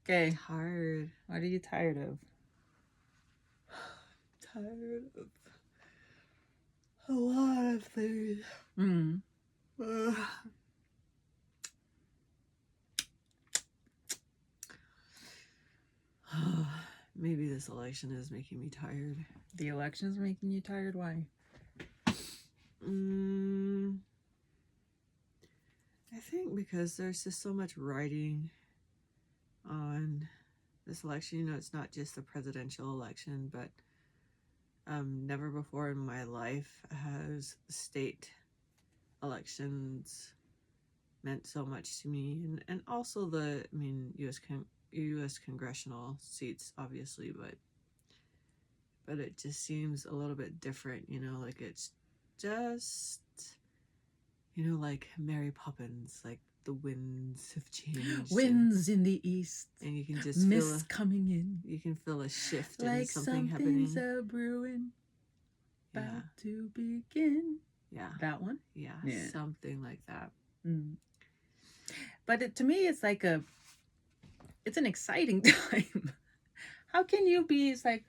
Okay. Tired. What are you tired of? Tired of a lot of things. Maybe this election is making me tired. The election's making you tired? Why? I think because there's just so much writing on this election. You know, it's not just the presidential election, but never before in my life has state elections meant so much to me, and also U.S. congressional seats, obviously, but it just seems a little bit different, you know, like it's just, you know, like Mary Poppins, like the winds have changed. Winds in the east. And you can just mist coming in. You can feel a shift like and something happening. Something's a brewing. About to begin. Yeah. That one? Yeah. Something like that. But to me, it's like it's an exciting time. How can you be, it's like,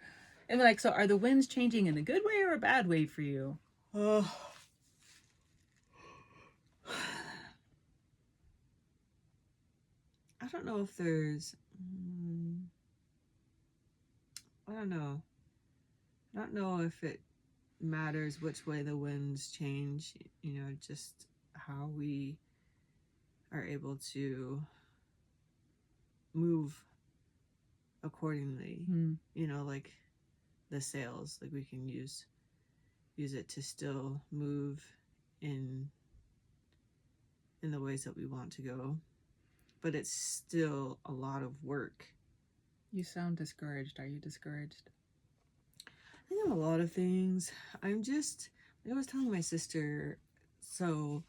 and like, so are the winds changing in a good way or a bad way for you? Oh. I don't know if there's, I don't know. I don't know if it matters which way the winds change, you know, just how we are able to move accordingly. You know, like the sails, like we can use it to still move in the ways that we want to go, but it's still a lot of work. You sound discouraged. Are you discouraged? I think I'm a lot of things. I'm just, like I was telling my sister, so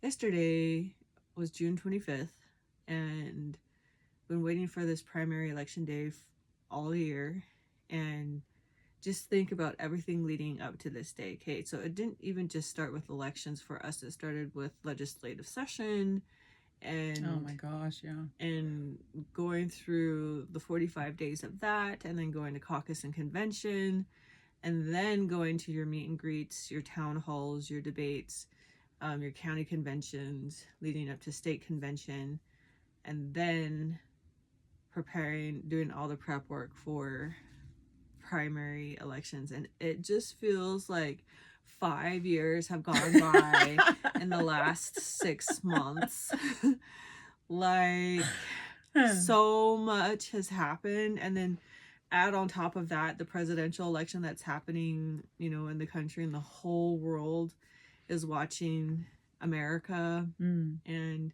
yesterday was June 25th, and been waiting for this primary election day all year, and just think about everything leading up to this day. Okay, so it didn't even just start with elections for us. It started with legislative session, and oh my gosh, yeah, and going through the 45 days of that, and then going to caucus and convention, and then going to your meet and greets, your town halls, your debates, your county conventions leading up to state convention, and then doing all the prep work for primary elections. And it just feels like 5 years have gone by in the last 6 months. Like, so much has happened, and then add on top of that the presidential election that's happening, you know, in the country, and the whole world is watching America. And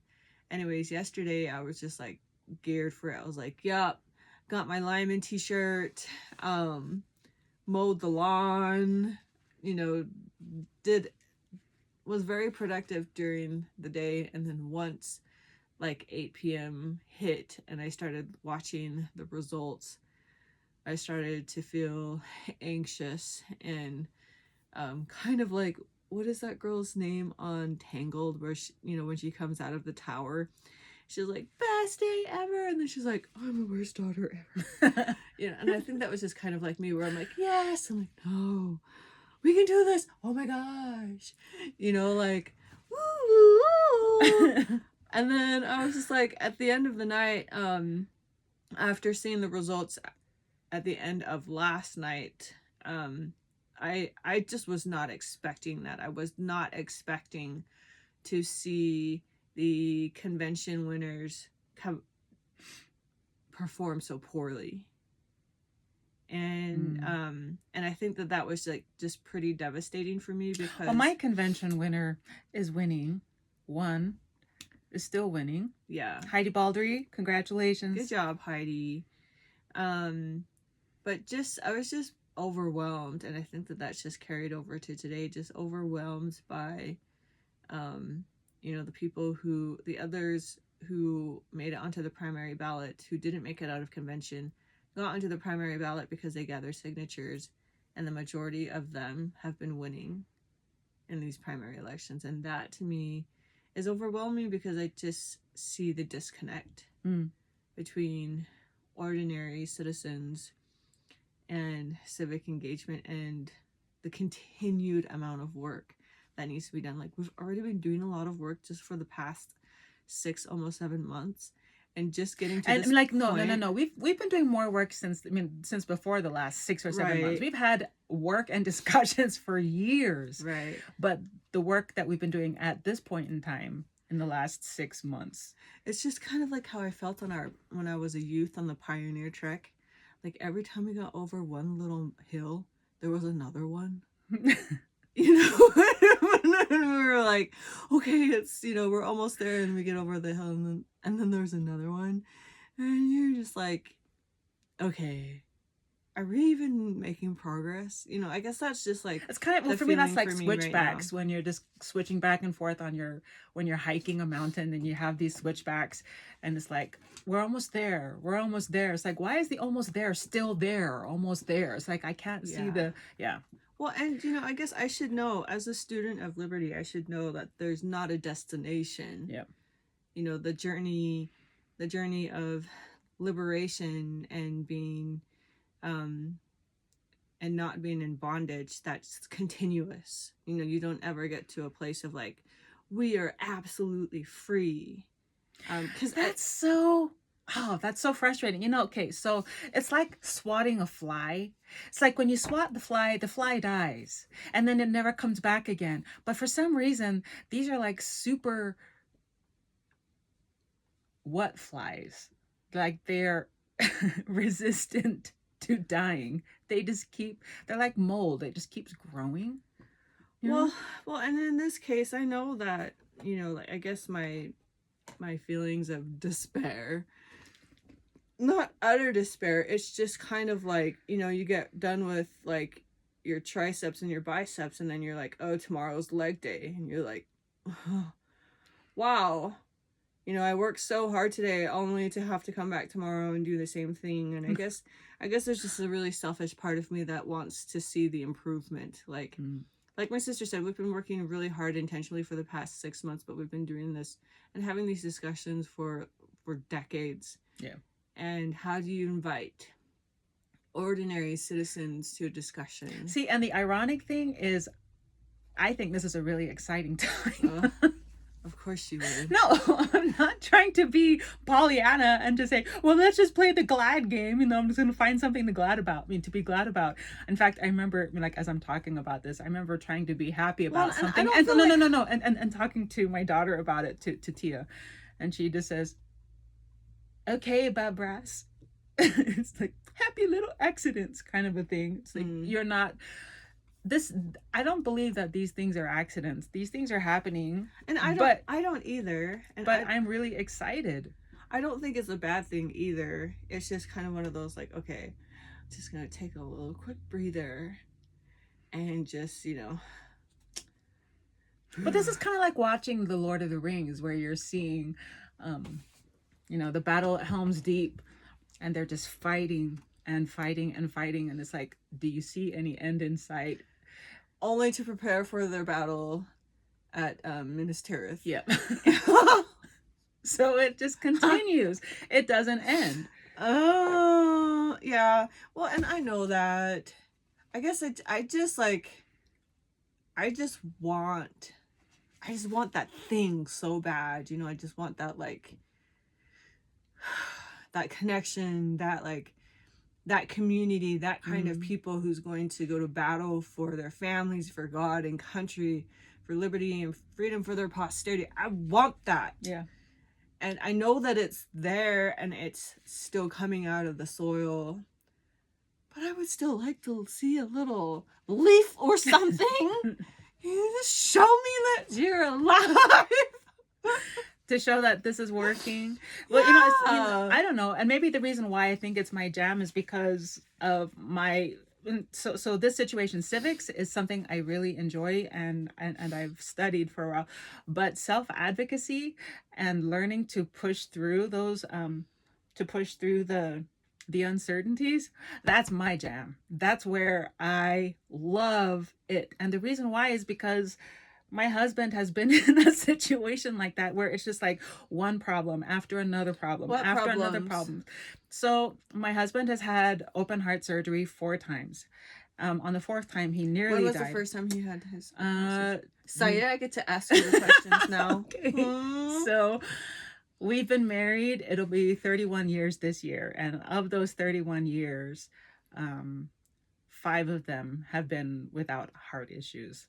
anyways, yesterday I was just like geared for it. I was like, yup, got my Lyman t-shirt, mowed the lawn, you know, was very productive during the day. And then once like 8 p.m. hit and I started watching the results, I started to feel anxious and kind of like, what is that girl's name on Tangled, where she, you know, when she comes out of the tower, she's like, best day ever, and then she's like, I'm the worst daughter ever. You know, and I think that was just kind of like me, where I'm like, yes, I'm like, no, we can do this, oh my gosh, you know, like, woo. And then I was just like, at the end of the night, after seeing the results at the end of last night, I just was not expecting that. I was not expecting to see the convention winners perform so poorly. And and I think that was like just pretty devastating for me, because my convention winner is winning. One is still winning. Yeah. Heidi Baldry, congratulations. Good job, Heidi. But I was just overwhelmed, and I think that's just carried over to today, just overwhelmed by you know, the others who made it onto the primary ballot, who didn't make it out of convention, got onto the primary ballot because they gathered signatures, and the majority of them have been winning in these primary elections. And that to me is overwhelming, because I just see the disconnect between ordinary citizens and civic engagement and the continued amount of work that needs to be done. Like, we've already been doing a lot of work just for the past 6, almost 7 months, and just getting to this like, point. no. We've been doing more work since before the last 6 or 7 months. Right. We've had work and discussions for years. Right. But the work that we've been doing at this point in time in the last 6 months. It's just kind of like how I felt when I was a youth on the Pioneer Trek. Like, every time we got over one little hill, there was another one. You know, and we were like, okay, it's, you know, we're almost there, and we get over the hill, and then there's another one, and you're just like, okay, are we even making progress? You know, I guess that's just like, it's kind of, well, for me, that's like switchbacks, right, when you're just switching back and forth when you're hiking a mountain, and you have these switchbacks, and it's like, we're almost there. It's like, why is the almost there still there? Almost there. It's like, I can't see the, yeah. Well, and, you know, I guess I should know, as a student of liberty, I should know that there's not a destination. Yeah. You know, the journey of liberation and being, and not being in bondage, that's continuous. You know, you don't ever get to a place of like, we are absolutely free. 'Cause that's so frustrating. You know, okay, so it's like swatting a fly. It's like when you swat the fly dies, and then it never comes back again. But for some reason, these are like super what flies? Like, they're resistant to dying. They're like mold. It just keeps growing. You know? Well, and in this case, I know that, you know, like, I guess my feelings of despair, not utter despair, it's just kind of like, you know, you get done with like your triceps and your biceps, and then you're like, oh, tomorrow's leg day, and you're like, oh, wow, you know, I worked so hard today only to have to come back tomorrow and do the same thing. And I guess there's just a really selfish part of me that wants to see the improvement. Like, like my sister said, we've been working really hard intentionally for the past 6 months, but we've been doing this and having these discussions for decades. Yeah. And how do you invite ordinary citizens to a discussion? See, and the ironic thing is, I think this is a really exciting time. Of course you would. No, I'm not trying to be Pollyanna and to say, well, let's just play the glad game. You know, I'm just going to find something to be glad about. In fact, I remember, like, as I'm talking about this, I remember trying to be happy about something. And talking to my daughter about it, to Tia. And she just says, okay, about brass. It's like, happy little accidents kind of a thing. It's like, you're not... I don't believe that these things are accidents. These things are happening. And I don't either. But I'm really excited. I don't think it's a bad thing either. It's just kind of one of those, like, okay, I'm just going to take a little quick breather and just, you know. But this is kind of like watching The Lord of the Rings, where you're seeing, you know, the battle at Helm's Deep, and they're just fighting and fighting and fighting. And it's like, do you see any end in sight? Only to prepare for their battle at Minas Tirith. Yeah. So it just continues. It doesn't end. Oh, yeah. Well, and I know that. I guess I just want that thing so bad. You know, I just want that, like, that connection, that, like, that community, that kind of people who's going to go to battle for their families, for God and country, for liberty and freedom for their posterity. I want that. Yeah. And I know that it's there and it's still coming out of the soil. But I would still like to see a little leaf or something. You just show me that you're alive. To show that this is working. Well, yeah. I don't know. And maybe the reason why I think it's my jam is because of so this situation, civics is something I really enjoy and I've studied for a while. But self-advocacy and learning to push through those, the uncertainties, that's my jam. That's where I love it. And the reason why is because my husband has been in a situation like that where it's just like one problem after another problem What after another problems? problem. So my husband has had open heart surgery 4 times. On the fourth time, he When nearly was the died. first time he had his Uh, Saya, I get to ask you the questions now. okay. Hmm. So we've been married. It'll be 31 years this year. And of those 31 years, 5 of them have been without heart issues.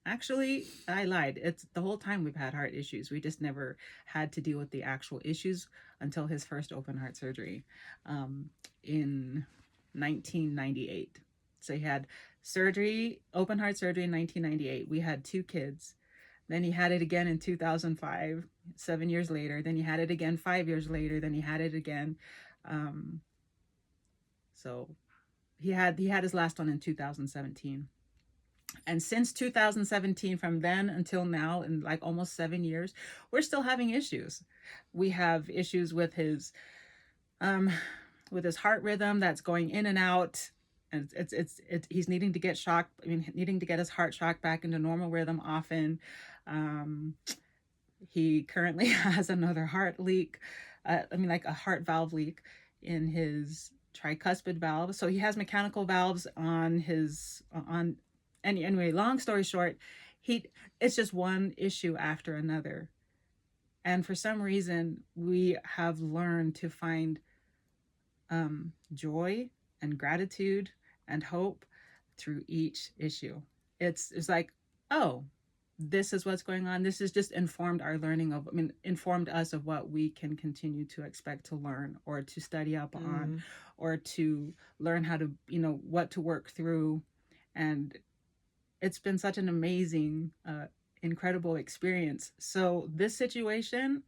Actually, I lied. It's the whole time we've had heart issues. We just never had to deal with the actual issues until his first open heart surgery in 1998. So he had surgery, open heart surgery in 1998. We had 2 kids. Then he had it again in 2005, 7 years later. Then he had it again 5 years later. Then he had it again. So he had his last one in 2017. And since 2017, from then until now, in like almost 7 years, we're still having issues. We have issues with his heart rhythm that's going in and out. And he's needing to get shocked. I mean, needing to get his heart shocked back into normal rhythm often. He currently has another heart leak. Like a heart valve leak in his tricuspid valve. So he has mechanical valves on his anyway, long story short, it's just one issue after another. And for some reason, we have learned to find joy and gratitude and hope through each issue. It's like, oh, this is what's going on. This has just informed informed us of what we can continue to expect to learn or to study up on, or to learn how to, what to work through. And it's been such an amazing, incredible experience. So this situation,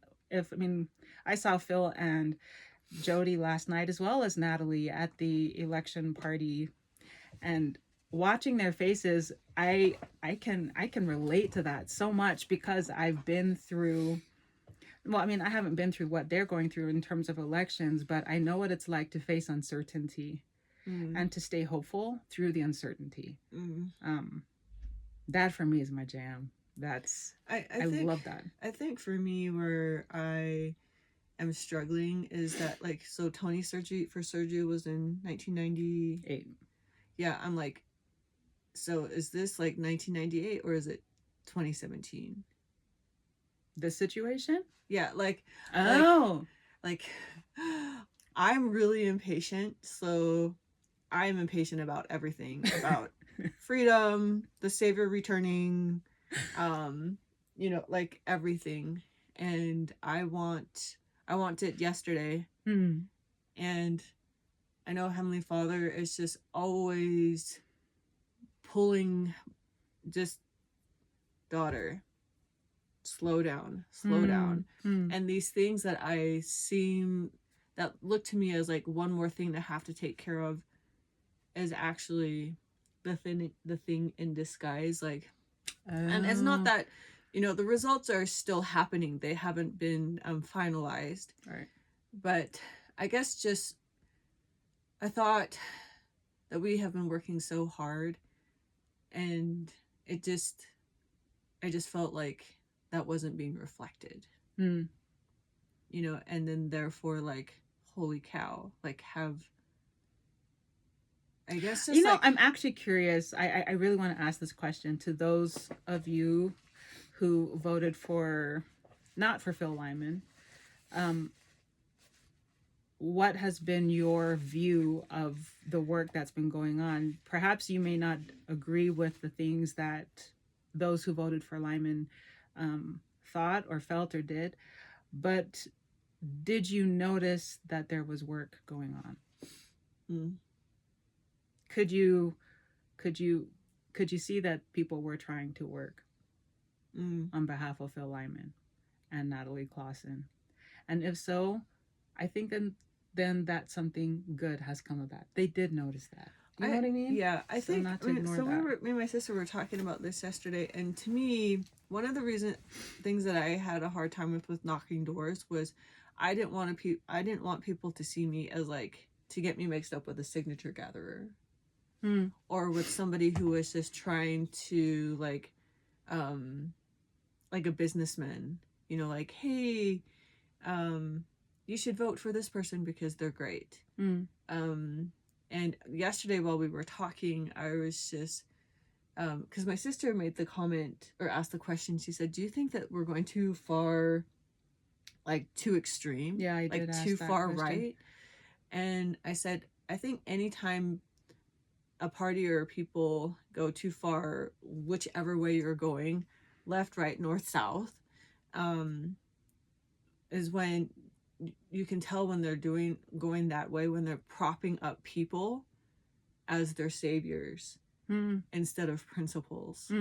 I saw Phil and Jody last night, as well as Natalie, at the election party, and watching their faces, I can relate to that so much, because I've been through, I haven't been through what they're going through in terms of elections, but I know what it's like to face uncertainty and to stay hopeful through the uncertainty. That for me is my jam. I love that. I think for me, where I am struggling is that, like, so Tony's surgery was in 1998. Yeah, I'm like, so is this like 1998 or is it 2017? The situation? Yeah, like I'm really impatient, so I'm impatient about everything, about freedom, the savior returning, like everything. And I want it yesterday. And I know Heavenly Father is just always pulling, just, daughter, slow down. And these things that that look to me as like one more thing to have to take care of is actually the thing in disguise. Like, and it's not that, the results are still happening. They haven't been finalized. Right. But I guess I thought that we have been working so hard, and I just felt like that wasn't being reflected. And then therefore, like, holy cow, like, I guess just I'm actually curious. I really want to ask this question to those of you who voted not for Phil Lyman. What has been your view of the work that's been going on? Perhaps you may not agree with the things that those who voted for Lyman thought or felt or did, but did you notice that there was work going on? Could you see that people were trying to work on behalf of Phil Lyman and Natalie Clausen? And if so, I think then that something good has come of that. They did notice that. Do you know what I mean? Yeah, I think not to ignore that. Me and my sister were talking about this yesterday, and to me, one of the things that I had a hard time with knocking doors was I didn't want people to see me as, like, to get me mixed up with a signature gatherer. Or with somebody who was just trying to, like, like a businessman, you know, like, hey, you should vote for this person because they're great. And yesterday while we were talking, I was just, because my sister made the comment or asked the question, she said, do you think that we're going too far, like too extreme? Yeah, I like did ask too that far question. right? And I said, I think anytime a party or people go too far, whichever way you're going, left, right, north, south, is when you can tell when they're going that way, when they're propping up people as their saviors instead of principles.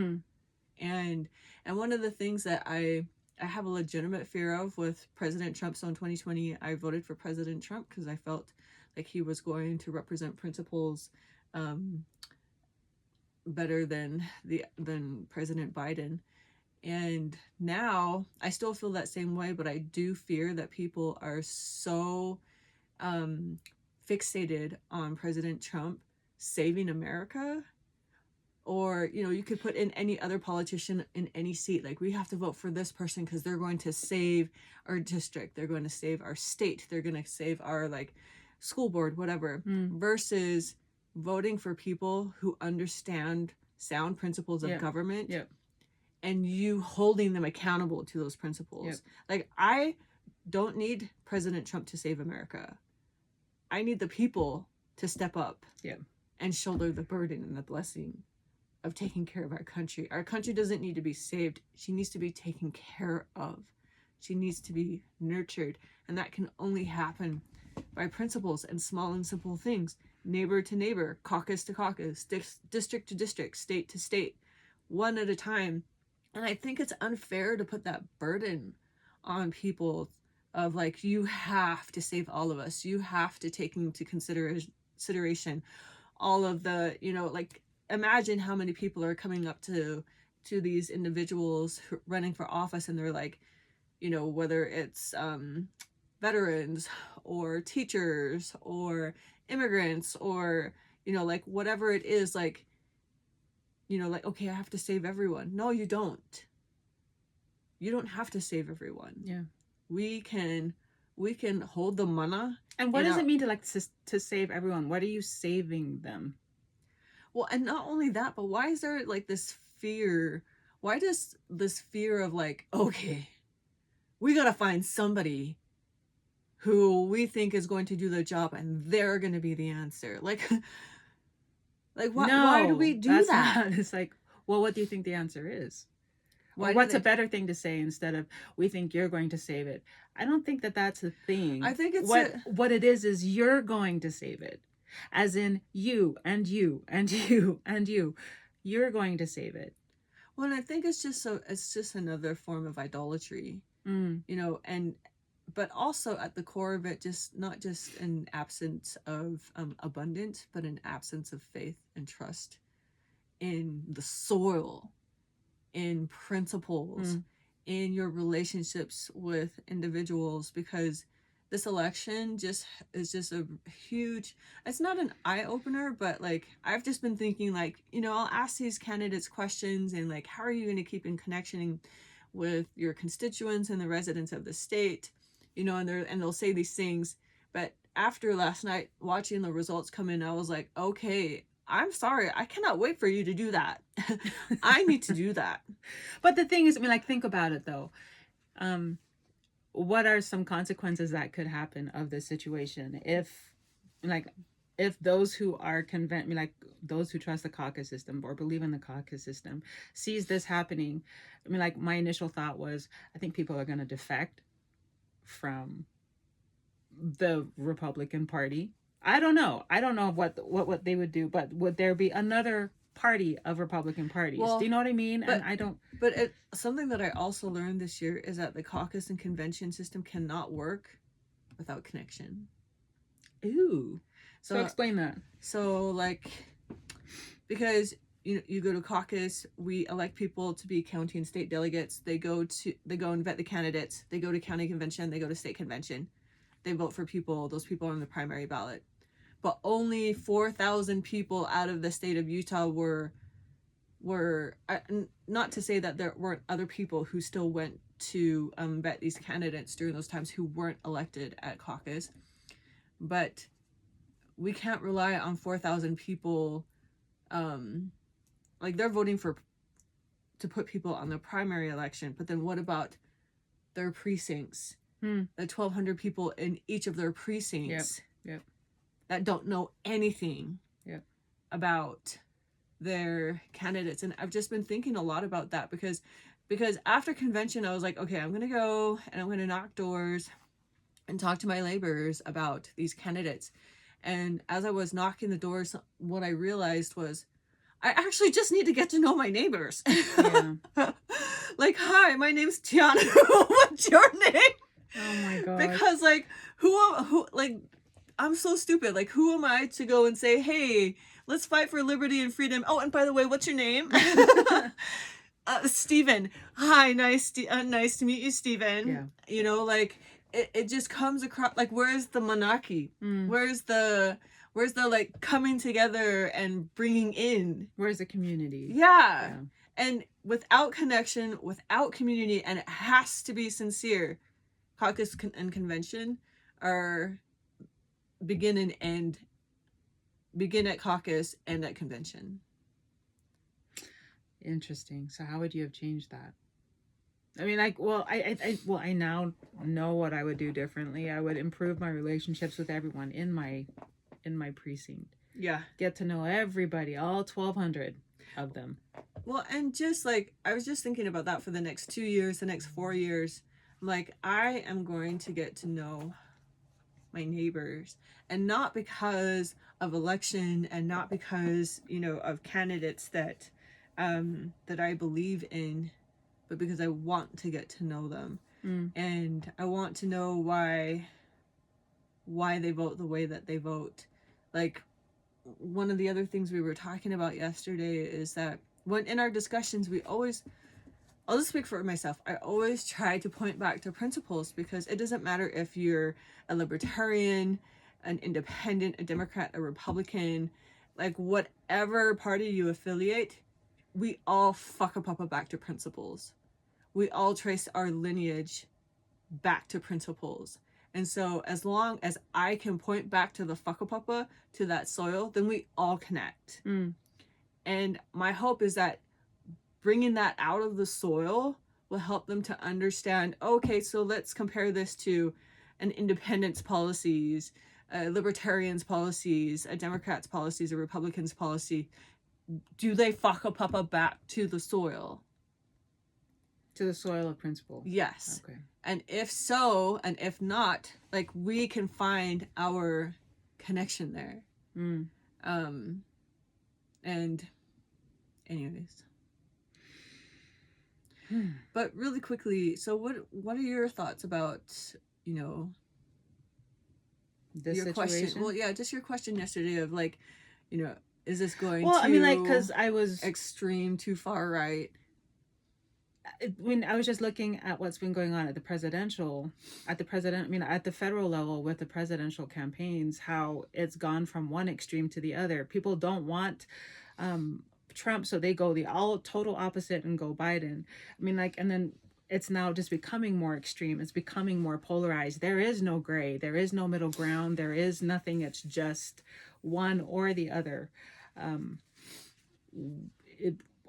And one of the things that I have a legitimate fear of with President Trump. So in 2020, I voted for President Trump because I felt like he was going to represent principles better than President Biden. And now I still feel that same way, but I do fear that people are so fixated on President Trump saving America. Or, you know, you could put in any other politician in any seat. Like, we have to vote for this person because they're going to save our district. They're going to save our state. They're going to save our, like, school board, whatever. Versus voting for people who understand sound principles of government. And you holding them accountable to those principles. Like, I don't need President Trump to save America. I need the people to step up and shoulder the burden and the blessing of taking care of our country. Our country doesn't need to be saved. She needs to be taken care of. She needs to be nurtured. And that can only happen by principles and small and simple things. Neighbor to neighbor, caucus to caucus, district to district, state to state, one at a time. And I think it's unfair to put that burden on people of like, you have to save all of us. You have to take into consideration all of the, you know, like, imagine how many people are coming up to these individuals running for office, and they're like, you know, whether it's veterans or teachers or immigrants or, you know, like whatever it is, like, you know, like, okay, I have to save everyone. No, you don't. You don't have to save everyone. Yeah. We can hold the mana. And what does it mean to like to save everyone? What are you saving them? Well, and not only that, but why is there like this fear? Why does this fear of like, okay, we got to find somebody who we think is going to do the job and they're going to be the answer? Like why do we do that? It's like, well, what do you think the answer is? What's a better thing to say instead of, we think you're going to save it? I don't think that that's a thing. I think it's what it is you're going to save it. As in you and you and you and you. You're going to save it. Well, I think it's just another form of idolatry. You know, but also at the core of it, just not just an absence of abundance, but an absence of faith and trust in the soil, in principles, in your relationships with individuals, because this election is just a huge, it's not an eye-opener, but like, I've just been thinking like, you know, I'll ask these candidates questions and like, how are you going to keep in connection with your constituents and the residents of the state? You know, and they'll say these things. But after last night, watching the results come in, I was like, okay, I'm sorry, I cannot wait for you to do that. I need to do that. But the thing is, I mean, like, think about it though. What are some consequences that could happen of this situation if those who are convinced, like those who trust the caucus system or believe in the caucus system, sees this happening? I mean, like, my initial thought was, I think people are going to defect from the Republican Party. I don't know what they would do, but would there be another party of Republican parties? Do you know what I mean? But, and I don't. But something that I also learned this year is that the caucus and convention system cannot work without connection. Ooh. So explain that. So like, because you go to caucus, we elect people to be county and state delegates. They go and vet the candidates. They go to county convention. They go to state convention. They vote for people. Those people are on the primary ballot. But only 4,000 people out of the state of Utah were were, not to say that there weren't other people who still went to vet these candidates during those times who weren't elected at caucus, but we can't rely on 4,000 people. Like, they're voting to put people on the primary election, but then what about their precincts? The 1,200 people in each of their precincts that don't know anything about their candidates. And I've just been thinking a lot about that because after convention, I was like, okay, I'm going to go and I'm going to knock doors and talk to my neighbors about these candidates. And as I was knocking the doors, what I realized was I actually just need to get to know my neighbors. Yeah. Like, hi, my name's Tiana. What's your name? Oh my god. Because like, who like, I'm so stupid. Like, who am I to go and say, hey, let's fight for liberty and freedom. Oh, and by the way, what's your name? Steven. Hi, nice to meet you, Steven. Yeah. You know, like, it just comes across, like, where's the monarchy? Where's the like coming together and bringing in? Where's the community? Yeah. And without connection, without community, and it has to be sincere, caucus and convention are begin at caucus, end at convention. Interesting. So how would you have changed that? I mean, like, well, I now know what I would do differently. I would improve my relationships with everyone in my precinct. Yeah. Get to know everybody, all 1,200 of them. Well, and just like, I was just thinking about that for the next 2 years, the next 4 years. Like, I am going to get to know my neighbors, and not because of election and not because, you know, of candidates that I believe in, but because I want to get to know them. And I want to know why they vote the way that they vote. Like, one of the other things we were talking about yesterday is that when in our discussions, I'll just speak for myself. I always try to point back to principles, because it doesn't matter if you're a libertarian, an independent, a Democrat, a Republican, like whatever party you affiliate, we all fuck a papa back to principles. We all trace our lineage back to principles. And so as long as I can point back to the whakapapa, to that soil, then we all connect. And my hope is that bringing that out of the soil will help them to understand, okay, so let's compare this to an independent's policies, a libertarian's policies, a Democrat's policies, a Republican's policy. Do they whakapapa back to the soil? To the soil of principle? Yes. Okay. And if so, and if not, like, we can find our connection there. And anyways. But really quickly, so what are your thoughts about, you know, this your situation? Question? Well, yeah, just your question yesterday of, like, you know, is this going well, to, I mean, like, because I was extreme, too far right? When I was just looking at what's been going on at the federal level with the presidential campaigns, how it's gone from one extreme to the other. People don't want Trump, so they go the total opposite and go Biden. I mean, like, and then it's now just becoming more extreme. It's becoming more polarized. There is no gray. There is no middle ground. There is nothing. It's just one or the other.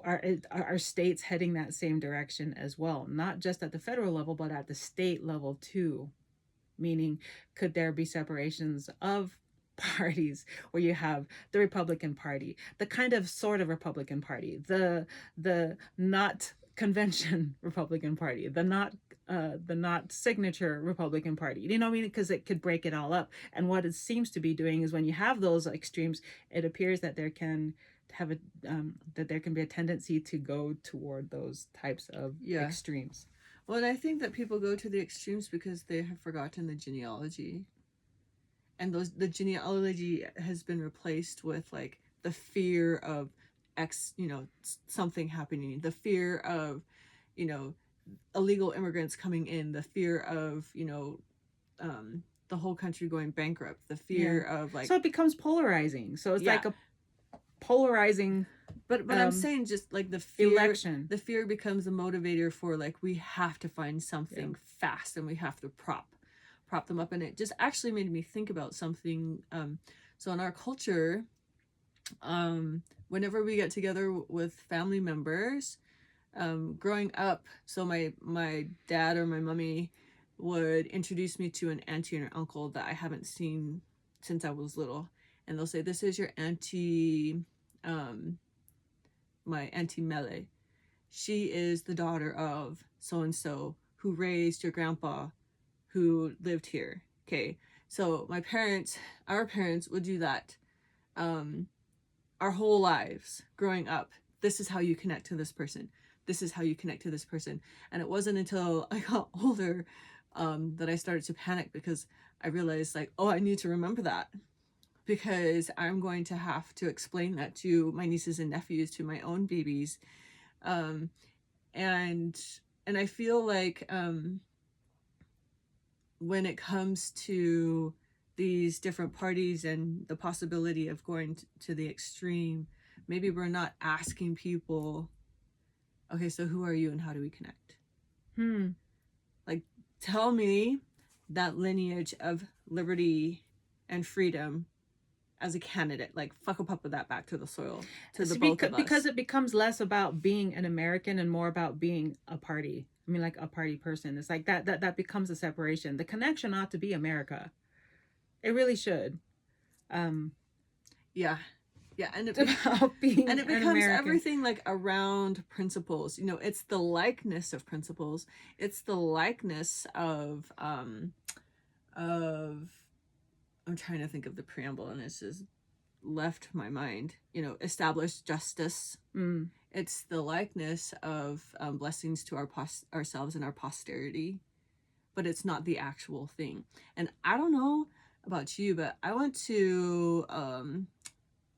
Are states heading that same direction as well? Not just at the federal level, but at the state level too. Meaning, could there be separations of parties where you have the Republican Party, the kind of sort of Republican Party, the not convention Republican Party, the not signature Republican Party, you know what I mean? Because it could break it all up. And what it seems to be doing is when you have those extremes, it appears that there can be a tendency to go toward those types of extremes. Well, and I think that people go to the extremes because they have forgotten the genealogy. And the genealogy has been replaced with, like, the fear of something happening, the fear of, you know, illegal immigrants coming in, the fear of, you know, the whole country going bankrupt, the fear of, like... So it becomes polarizing. So it's like polarizing But I'm saying just like the fear becomes a motivator for like, we have to find something fast and we have to prop them up. And it just actually made me think about something. So in our culture, whenever we get together with family members, growing up, so my dad or my mommy would introduce me to an auntie and an uncle that I haven't seen since I was little, and they'll say, "This is your auntie, my auntie Mele. She is the daughter of so and so who raised your grandpa, who lived here." Okay, so our parents would do that, our whole lives growing up. This is how you connect to this person. This is how you connect to this person. And it wasn't until I got older that I started to panic, because I realized like, oh, I need to remember that, because I'm going to have to explain that to my nieces and nephews, to my own babies. And I feel like when it comes to these different parties and the possibility of going to the extreme, maybe we're not asking people, okay, so who are you and how do we connect? Like, tell me that lineage of liberty and freedom as a candidate. Like, fuck up with that back to the soil, to the both of us. Because it becomes less about being an American and more about being a party. I mean, like a party person. It's like that becomes a separation. The connection ought to be America. It really should. Yeah, and it becomes everything like around principles. You know, it's the likeness of principles. It's the likeness of I'm trying to think of the preamble, and it's just left my mind. You know, established justice. It's the likeness of blessings to ourselves and our posterity, but it's not the actual thing. And I don't know about you, but I went to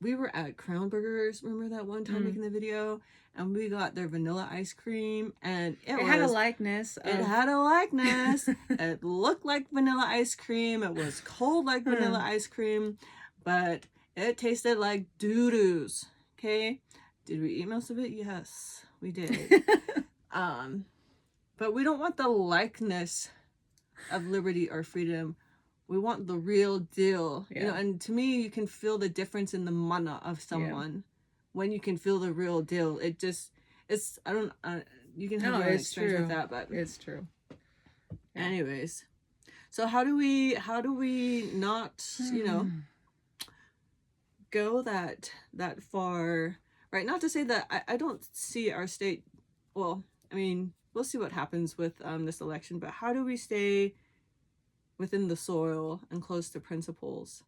we were at Crown Burgers, remember that one time making the video, and we got their vanilla ice cream, and it had a likeness. It had a likeness. It looked like vanilla ice cream. It was cold like vanilla ice cream, but it tasted like doo-doos. Okay, did we eat most of it? Yes, we did. But we don't want the likeness of liberty or freedom. We want the real deal. You know, and to me, you can feel the difference in the mana of someone when you can feel the real deal. You can have your own experience with that, but it's true. Anyways, so how do we not, go that far, right? Not to say that I don't see our state, well, I mean, we'll see what happens with this election, but how do we stay within the soil and close to principles?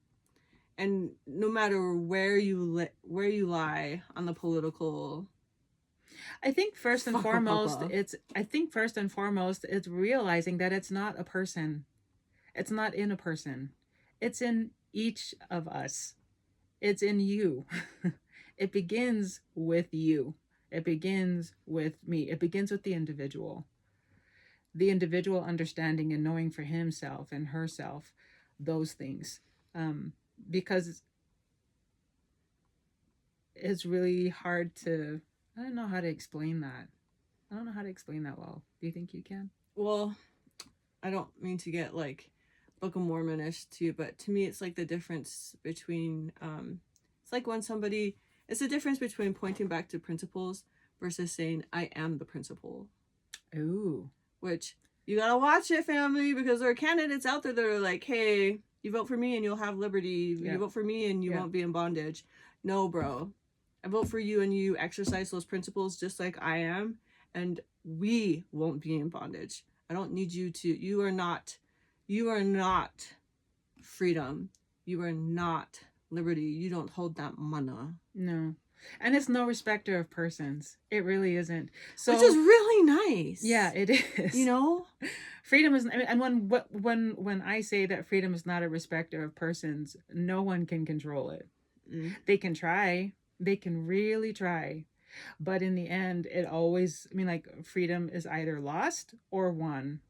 And no matter where you lie on the political, I think first and foremost it's realizing that it's not a person. It's not in a person. It's in each of us. It's in you. It begins with you. It begins with me. It begins with the individual. The individual understanding and knowing for himself and herself those things. Because it's really hard to, I don't know how to explain that. I don't know how to explain that well. Do you think you can? Well, I don't mean to get like Book of Mormon-ish too, but to me it's like the difference between, it's like when it's the difference between pointing back to principles versus saying, I am the principle. Ooh. Which, you gotta watch it, family, because there are candidates out there that are like, hey, you vote for me and you'll have liberty. You vote for me and you won't be in bondage. No, bro. I vote for you and you exercise those principles just like I am, and we won't be in bondage. I don't need you to. You are not freedom. You are not liberty. You don't hold that mana. No. And it's no respecter of persons. It really isn't. So, which is really nice. Yeah, it is. You know? Freedom is, and when I say that freedom is not a respecter of persons, no one can control it. They can try. They can really try. But in the end, it always, freedom is either lost or won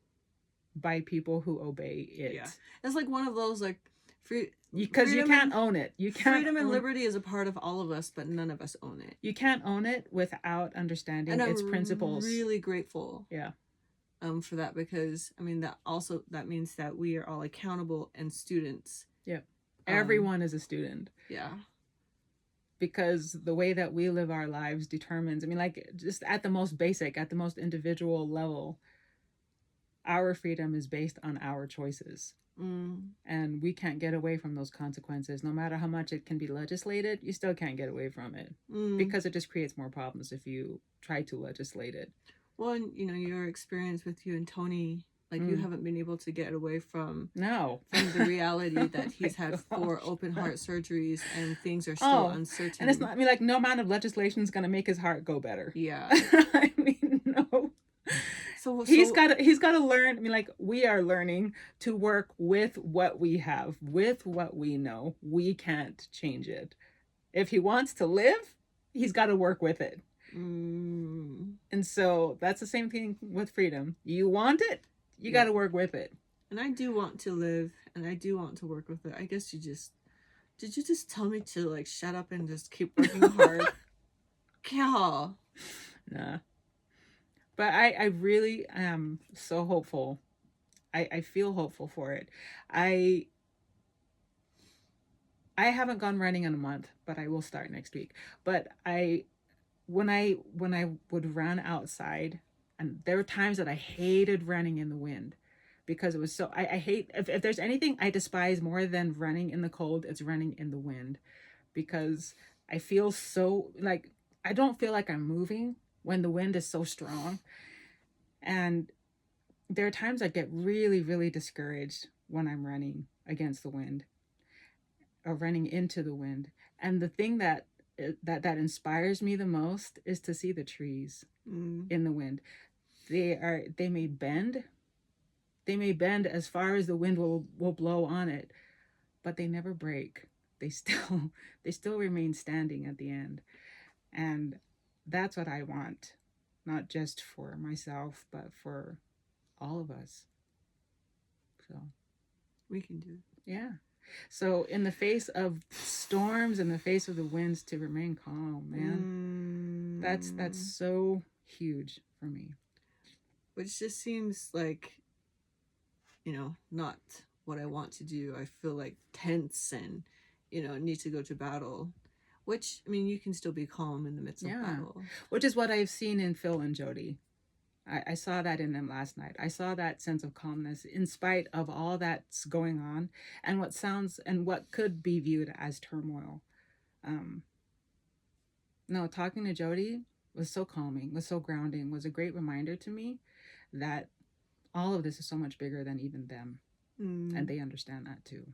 by people who obey it. Yeah. It's like one of those, like, Because you can't own it. You can't. Freedom and liberty is a part of all of us, but none of us own it. You can't own it without understanding its principles. I'm really grateful. Yeah. For that, because I mean that means that we are all accountable and students. Yeah. Everyone is a student. Yeah. Because the way that we live our lives determines, I mean, like, just at the most basic, at the most individual level, our freedom is based on our choices. And we can't get away from those consequences. No matter how much it can be legislated, you still can't get away from it. Because it just creates more problems if you try to legislate it. Well, and, you know, your experience with you and Tony, like, you haven't been able to get away from the reality that he's had 4 open heart surgeries and things are still uncertain. And it's not, I mean, like, no amount of legislation is going to make his heart go better. Yeah. I mean, no. So he's got to learn. I mean, like, we are learning to work with what we have, with what we know. We can't change it. If he wants to live, he's got to work with it. And so that's the same thing with freedom. You want it, you got to work with it. And I do want to live, and I do want to work with it. I guess did you just tell me to, like, shut up and just keep working hard? Cal. Nah. But I really am so hopeful. I feel hopeful for it. I haven't gone running in a month, but I will start next week. But when I would run outside, and there were times that I hated running in the wind because it was so, I hate, if there's anything I despise more than running in the cold, it's running in the wind, because I feel so, like, I don't feel like I'm moving when the wind is so strong. And there are times I get really, really discouraged when I'm running against the wind or running into the wind. And the thing that inspires me the most is to see the trees in the wind. They may bend as far as the wind will blow on it, but they never break. They still remain standing at the end. And that's what I want, not just for myself, but for all of us. So we can do it. Yeah. So in the face of storms, in the face of the winds, to remain calm, man. That's so huge for me. Which just seems like, you know, not what I want to do. I feel like tense and, you know, need to go to battle. Which, I mean, you can still be calm in the midst of battle. Which is what I've seen in Phil and Jody. I saw that in them last night. I saw that sense of calmness in spite of all that's going on and what could be viewed as turmoil. No, talking to Jody was so calming, was so grounding, was a great reminder to me that all of this is so much bigger than even them. And they understand that too.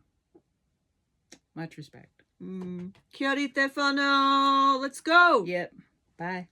Much respect. Kia ora te whanau. Let's go. Yep. Bye.